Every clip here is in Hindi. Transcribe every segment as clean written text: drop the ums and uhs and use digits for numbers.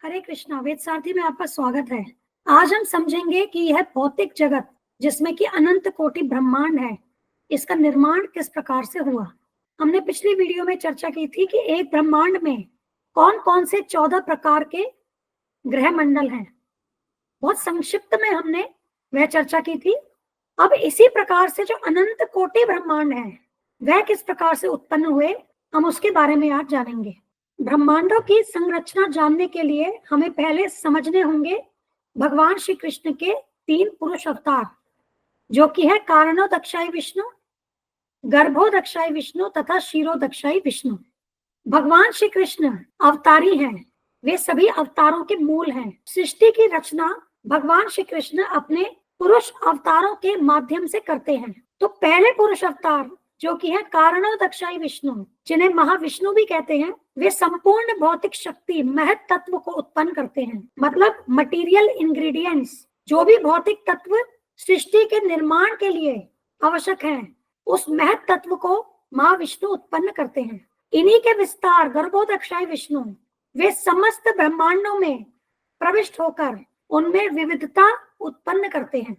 हरे कृष्णा। वेद सारथी में आपका स्वागत है। आज हम समझेंगे कि यह भौतिक जगत जिसमें कि अनंत कोटि ब्रह्मांड है, इसका निर्माण किस प्रकार से हुआ। हमने पिछली वीडियो में चर्चा की थी कि एक ब्रह्मांड में कौन कौन से 14 प्रकार के ग्रह मंडल हैं। बहुत संक्षिप्त में हमने वह चर्चा की थी। अब इसी प्रकार से जो अनंत कोटि ब्रह्मांड है वह किस प्रकार से उत्पन्न हुए, हम उसके बारे में आज जानेंगे। ब्रह्मांडों की संरचना जानने के लिए हमें पहले समझने होंगे भगवान श्री कृष्ण के 3 पुरुष अवतार, जो कि है कारणोदक्षाई विष्णु, गर्भोदक्षाई विष्णु तथा क्षीरोदक्षाई विष्णु। भगवान श्री कृष्ण अवतारी हैं, वे सभी अवतारों के मूल हैं। सृष्टि की रचना भगवान श्री कृष्ण अपने पुरुष अवतारों के माध्यम से करते हैं। तो पहले पुरुष अवतार जो कि है कारणोदक्षाई विष्णु, जिन्हें महाविष्णु भी कहते हैं, वे संपूर्ण भौतिक शक्ति महत तत्व को उत्पन्न करते हैं। मतलब मटेरियल इंग्रेडिएंट्स, जो भी भौतिक तत्व सृष्टि के निर्माण के लिए आवश्यक हैं, उस महत तत्व को महाविष्णु उत्पन्न करते हैं। इन्हीं के विस्तार गर्भोदक्षाई विष्णु, वे समस्त ब्रह्मांडों में प्रविष्ट होकर उनमें विविधता उत्पन्न करते हैं।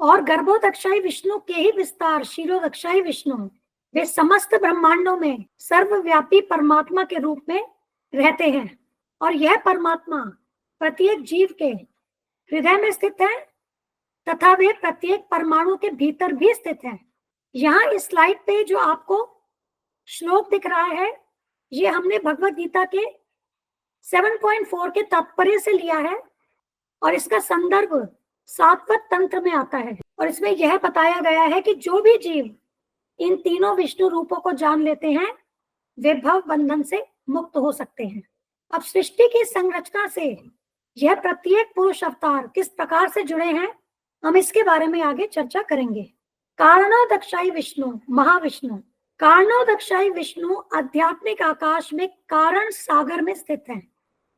और गर्भोदक्षाई विष्णु के ही विस्तार क्षीरोदक्षाई विष्णु, वे समस्त ब्रह्मांडों में सर्वव्यापी परमात्मा के रूप में रहते हैं। और यह परमात्मा प्रत्येक जीव के हृदय में स्थित है तथा वे प्रत्येक परमाणु के भीतर भी स्थित है। यहाँ इस स्लाइड पे जो आपको श्लोक दिख रहा है, ये हमने भगवत गीता के 7.4 के तात्पर्य से लिया है और इसका संदर्भ सात्वत तंत्र में आता है। और इसमें यह बताया गया है कि जो भी जीव इन तीनों विष्णु रूपों को जान लेते हैं, वे भव बंधन से मुक्त हो सकते हैं। अब सृष्टि की संरचना से यह प्रत्येक पुरुष अवतार किस प्रकार से जुड़े हैं, हम इसके बारे में आगे चर्चा करेंगे। कारणोदक्षाई विष्णु, महाविष्णु। कारणोदक्षाई विष्णु आध्यात्मिक आकाश में कारण सागर में स्थित हैं।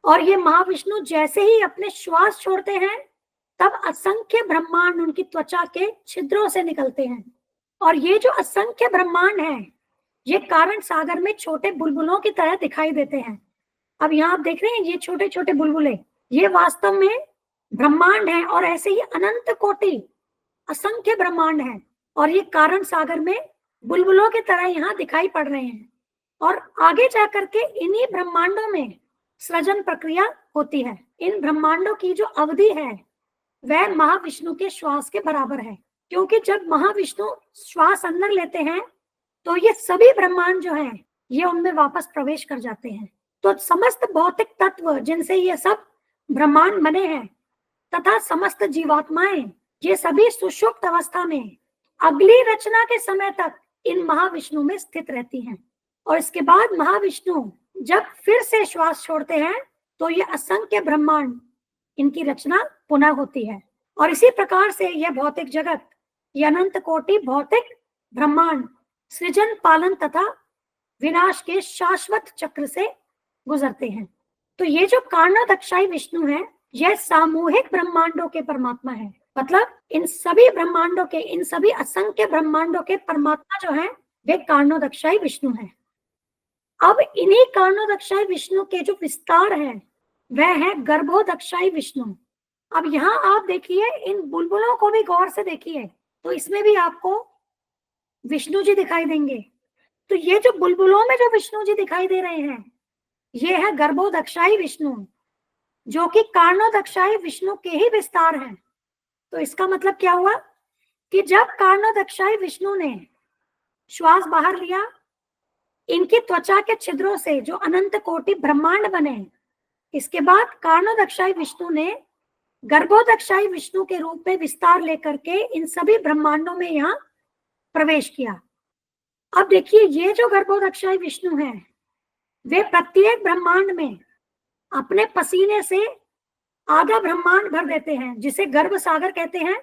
और ये महाविष्णु जैसे ही अपने श्वास छोड़ते हैं, तब असंख्य ब्रह्मांड उनकी त्वचा के छिद्रों से निकलते हैं। और ये जो असंख्य ब्रह्मांड हैं, ये कारण सागर में छोटे बुलबुलों की तरह दिखाई देते हैं। अब यहाँ आप देख रहे हैं ये छोटे छोटे बुलबुले, ये वास्तव में ब्रह्मांड हैं। और ऐसे ही अनंत कोटि असंख्य ब्रह्मांड हैं और ये कारण सागर में बुलबुलों की तरह यहाँ दिखाई पड़ रहे हैं। और आगे जाकर के इन्हीं ब्रह्मांडों में सृजन प्रक्रिया होती है। इन ब्रह्मांडों की जो अवधि है वह महाविष्णु के श्वास के बराबर है, क्योंकि जब महाविष्णु श्वास अंदर लेते हैं तो ये सभी ब्रह्मांड जो हैं ये उनमें वापस प्रवेश कर जाते हैं। तो समस्त भौतिक तत्व जिनसे ये सब ब्रह्मांड बने हैं तथा समस्त जीवात्माएं, ये सभी सुषुप्त अवस्था में अगली रचना के समय तक इन महाविष्णु में स्थित रहती हैं। और इसके बाद महाविष्णु जब फिर से श्वास छोड़ते हैं तो ये असंख्य ब्रह्मांड, इनकी रचना पुनः होती है। और इसी प्रकार से यह भौतिक जगत, ये अनंत कोटि भौतिक ब्रह्मांड सृजन, पालन तथा विनाश के शाश्वत चक्र से गुजरते हैं। तो ये जो कारणोदक्षाई विष्णु है, यह सामूहिक ब्रह्मांडों के परमात्मा है। मतलब इन सभी ब्रह्मांडों के, इन सभी असंख्य ब्रह्मांडों के परमात्मा जो है वे कारणोदक्षाई विष्णु है। अब इन्हीं कारणोदक्षाई विष्णु के जो विस्तार है वह है गर्भोदक्षाई विष्णु। अब यहाँ आप देखिए, इन बुलबुलों को भी गौर से देखिए, तो इसमें भी आपको विष्णु जी दिखाई देंगे। तो ये जो बुलबुलों में जो विष्णु जी दिखाई दे रहे हैं, ये है गर्भोदक्षाई विष्णु, जो कि कारणोदक्षाई विष्णु के ही विस्तार हैं। तो इसका मतलब क्या हुआ कि जब कारणोदक्षाई विष्णु ने श्वास बाहर लिया, इनकी त्वचा के छिद्रों से जो अनंत कोटि ब्रह्मांड बने, इसके बाद कारणोदक्षाई विष्णु ने गर्भोदक्षाई विष्णु के रूप में विस्तार लेकर के इन सभी ब्रह्मांडों में यहाँ प्रवेश किया। अब देखिए, ये जो गर्भोदक्षाई विष्णु है, वे प्रत्येक ब्रह्मांड में अपने पसीने से आधा ब्रह्मांड भर देते हैं, जिसे गर्भ सागर कहते हैं।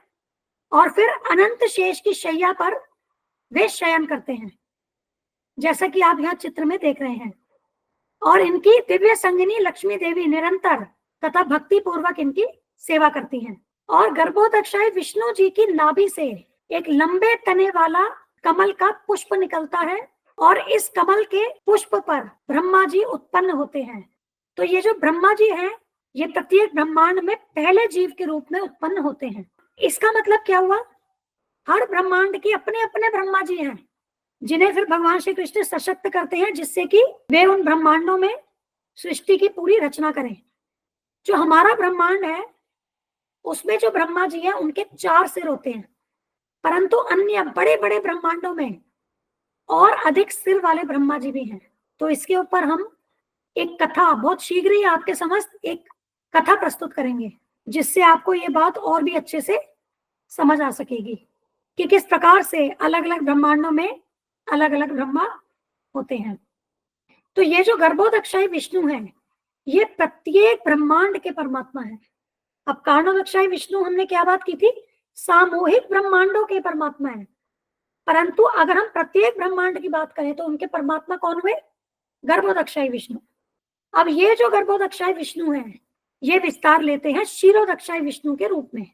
और फिर अनंत शेष की शैया पर वे शयन करते हैं, जैसा कि आप यहाँ चित्र में देख रहे हैं। और इनकी दिव्य संगिनी लक्ष्मी देवी निरंतर तथा भक्ति पूर्वक इनकी सेवा करती हैं। और गर्भोदक्षाई विष्णु जी की नाभि से एक लंबे तने वाला कमल का पुष्प निकलता है और इस कमल के पुष्प पर ब्रह्मा जी उत्पन्न होते हैं। तो ये जो ब्रह्मा जी हैं, ये प्रत्येक ब्रह्मांड में पहले जीव के रूप में उत्पन्न होते हैं। इसका मतलब क्या हुआ? हर ब्रह्मांड के अपने अपने ब्रह्मा जी हैं, जिन्हें फिर भगवान श्री कृष्ण सशक्त करते हैं, जिससे कि वे उन ब्रह्मांडों में सृष्टि की पूरी रचना करें। जो हमारा ब्रह्मांड है उसमें जो ब्रह्मा जी हैं उनके 4 सिर होते हैं, परंतु अन्य बड़े बड़े ब्रह्मांडों में और अधिक सिर वाले ब्रह्मा जी भी हैं। तो इसके ऊपर हम एक कथा बहुत शीघ्र ही आपके समस्त एक कथा प्रस्तुत करेंगे, जिससे आपको ये बात और भी अच्छे से समझ आ सकेगी कि किस प्रकार से अलग अलग ब्रह्मांडों में अलग अलग ब्रह्मा होते हैं। तो ये जो गर्भोदक्षाई विष्णु है, ये प्रत्येक ब्रह्मांड के परमात्मा है। अब कारणोदक्षाई विष्णु हमने क्या बात की थी? सामूहिक ब्रह्मांडों के परमात्मा है। परंतु अगर हम प्रत्येक ब्रह्मांड की बात करें तो उनके परमात्मा कौन हुए? गर्भोदक्षाई विष्णु। अब ये जो गर्भोदक्षाई विष्णु है, ये विस्तार लेते हैं क्षीरोदक्षाई विष्णु के रूप में।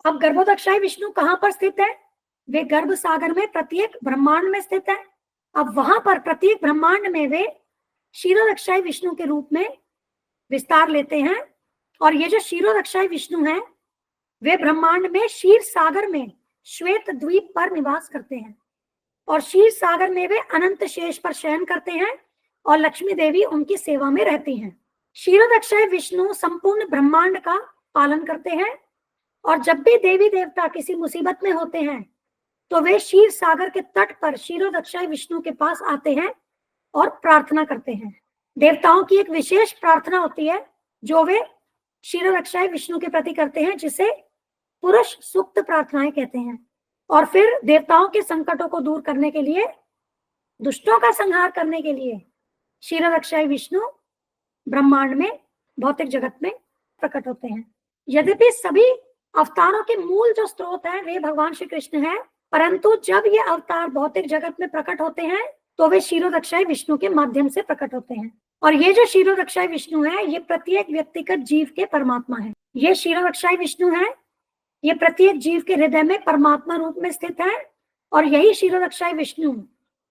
अब गर्भोदक्षाई विष्णु कहां पर स्थित है? वे गर्भ सागर में प्रत्येक ब्रह्मांड में स्थित है। अब वहां पर प्रत्येक ब्रह्मांड में वे क्षीरोदक्षाई विष्णु के रूप में विस्तार लेते हैं। और ये जो क्षीरोदक्षाई विष्णु है, वे ब्रह्मांड में क्षीर सागर में श्वेत द्वीप पर निवास करते हैं, और क्षीर सागर में वे अनंत शेष पर शयन करते हैं, और लक्ष्मी देवी उनकी सेवा में रहती हैं। क्षीरोदक्षाई विष्णु संपूर्ण ब्रह्मांड का पालन करते हैं, और जब भी देवी देवता किसी मुसीबत में होते हैं तो वे क्षीर सागर के तट पर क्षीरोदक्षाई विष्णु के पास आते हैं और प्रार्थना करते हैं। देवताओं की एक विशेष प्रार्थना होती है जो वे क्षीरोदक्षाई विष्णु के प्रति करते हैं, जिसे पुरुष सुक्त प्रार्थनाएं कहते हैं। और फिर देवताओं के संकटों को दूर करने के लिए, दुष्टों का संहार करने के लिए क्षीरोदक्षाई विष्णु ब्रह्मांड में, भौतिक जगत में प्रकट होते हैं। यद्यपि सभी अवतारों के मूल जो स्रोत है वे भगवान श्री कृष्ण है, परंतु जब ये अवतार भौतिक जगत में प्रकट होते हैं तो वे क्षीरोदक्षाई विष्णु के माध्यम से प्रकट होते हैं। और ये जो क्षीरोदक्षाई विष्णु है, ये प्रत्येक व्यक्तिगत जीव के परमात्मा है। ये क्षीरोदक्षाई विष्णु है, ये प्रत्येक जीव के हृदय में परमात्मा रूप में स्थित है, और यही क्षीरोदक्षाई विष्णु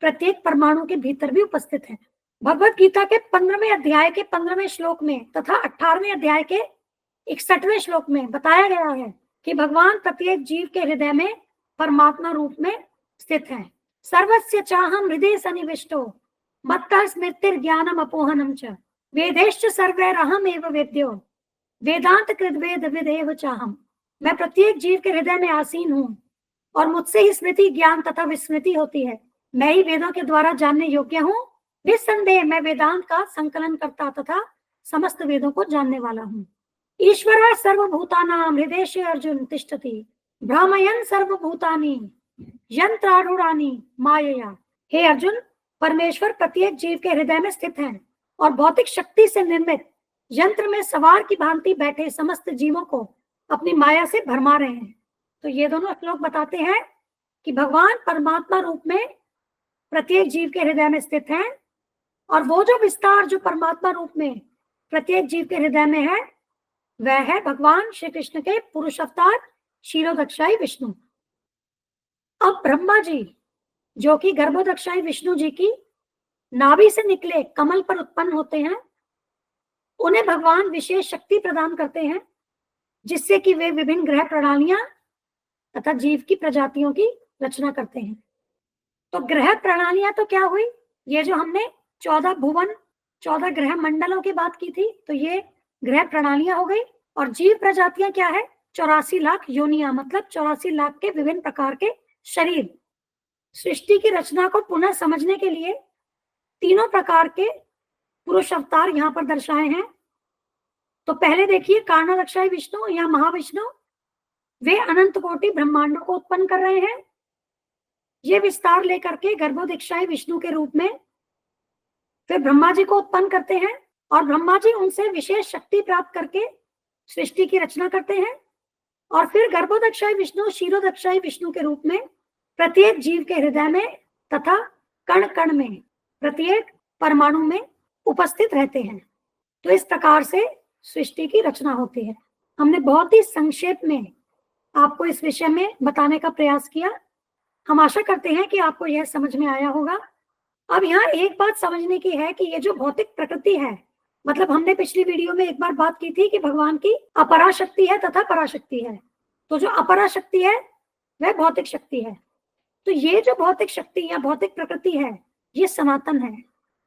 प्रत्येक परमाणु के भीतर भी उपस्थित है। भगवत गीता के 15वें अध्याय के 15वें श्लोक में तथा 18वें अध्याय के 61वें श्लोक में बताया गया है कि भगवान प्रत्येक जीव के हृदय में परमात्मा रूप में स्थित है। सर्वस्य चाहम हृदय सन्निविष्टो मत्तः स्मृतिर् ज्ञानम अपोहनम च वेदेश्च सर्वैरहम एव वेद्यो वेदांत कृद्वेद विदेव चाहम। मैं प्रत्येक जीव के हृदय में आसीन हूँ, और मुझसे ही स्मृति, ज्ञान तथा विस्मृति होती है। मैं ही वेदों के द्वारा जानने योग्य हूँ। निस्संदेह मैं वेदांत का संकलन करता तथा समस्त वेदों को जानने वाला हूँ। ईश्वर सर्वभूतानां हृदयेषु अर्जुन तिष्ठति भ्रामयन् सर्वभूतानि यंत्रारूढ़ानि मायया। हे अर्जुन, परमेश्वर प्रत्येक जीव के हृदय में स्थित है, और भौतिक शक्ति से निर्मित यंत्र में सवार की भांति बैठे समस्त जीवों को अपनी माया से भरमा रहे हैं। तो ये दोनों श्लोक बताते हैं कि भगवान परमात्मा रूप में प्रत्येक जीव के हृदय में स्थित है, और वो जो विस्तार जो परमात्मा रूप में प्रत्येक जीव के हृदय में है, वह है भगवान श्री कृष्ण के पुरुष अवतार क्षीरोदक्षाई विष्णु। अब ब्रह्मा जी, जो कि गर्भोदक्षाई विष्णु जी की नाभि से निकले कमल पर उत्पन्न होते हैं, उन्हें भगवान विशेष शक्ति प्रदान करते हैं, जिससे कि वे विभिन्न ग्रह प्रणालियां तथा जीव की प्रजातियों की रचना करते हैं। तो ग्रह प्रणालियां तो क्या हुई? ये जो हमने 14 भुवन, 14 ग्रह मंडलों की बात की थी, तो ये ग्रह प्रणालियां हो गई। और जीव प्रजातियां क्या है? 84 लाख योनियां, मतलब 84 लाख के विभिन्न प्रकार के शरीर। सृष्टि की रचना को पुनः समझने के लिए तीनों प्रकार के पुरुष अवतार यहाँ पर दर्शाए हैं। तो पहले देखिए कारणोदक्षाई विष्णु या महाविष्णु, वे अनंत कोटि ब्रह्मांडों को उत्पन्न कर रहे हैं। ये विस्तार लेकर के गर्भोदक्षाई विष्णु के रूप में फिर ब्रह्मा जी को उत्पन्न करते हैं, और ब्रह्मा जी उनसे विशेष शक्ति प्राप्त करके सृष्टि की रचना करते हैं। और फिर गर्भोदक्षाई विष्णु क्षीरोदक्षाई विष्णु के रूप में प्रत्येक जीव के हृदय में तथा कण कण में, प्रत्येक परमाणु में उपस्थित रहते हैं। तो इस प्रकार से सृष्टि की रचना होती है। हमने बहुत ही संक्षेप में आपको इस विषय में बताने का प्रयास किया। हम आशा करते हैं कि आपको यह समझ में आया होगा। अब यहाँ एक बात समझने की है कि ये जो भौतिक प्रकृति है, मतलब हमने पिछली वीडियो में एक बार बात की थी कि भगवान की अपराशक्ति है तथा पराशक्ति है। तो जो अपराशक्ति है वह भौतिक शक्ति है। तो ये जो भौतिक शक्ति या भौतिक प्रकृति है ये सनातन है,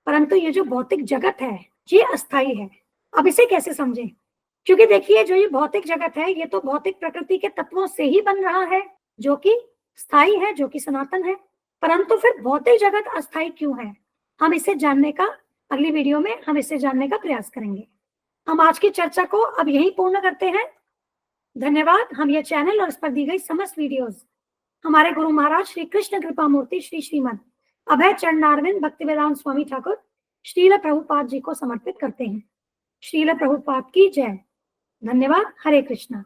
परंतु ये जो भौतिक जगत है ये अस्थाई है। अब इसे कैसे समझें? क्योंकि देखिए जो ये भौतिक जगत है ये तो भौतिक प्रकृति के तत्वों से ही बन रहा है जो कि स्थायी है, जो कि सनातन है। परंतु फिर भौतिक जगत अस्थाई क्यों है? हम इसे जानने का अगली वीडियो में हम इसे जानने का प्रयास करेंगे। हम आज की चर्चा को अब यहीं पूर्ण करते हैं। धन्यवाद। हम ये चैनल और इस पर दी गई समस्त वीडियोस हमारे गुरु महाराज श्री कृष्ण कृपा मूर्ति श्री श्रीमद अभय चरणारविंद भक्तिवेदांत स्वामी ठाकुर श्रील प्रभुपाद जी को समर्पित करते हैं। श्रील प्रभुपाद की जय। धन्यवाद। हरे कृष्णा।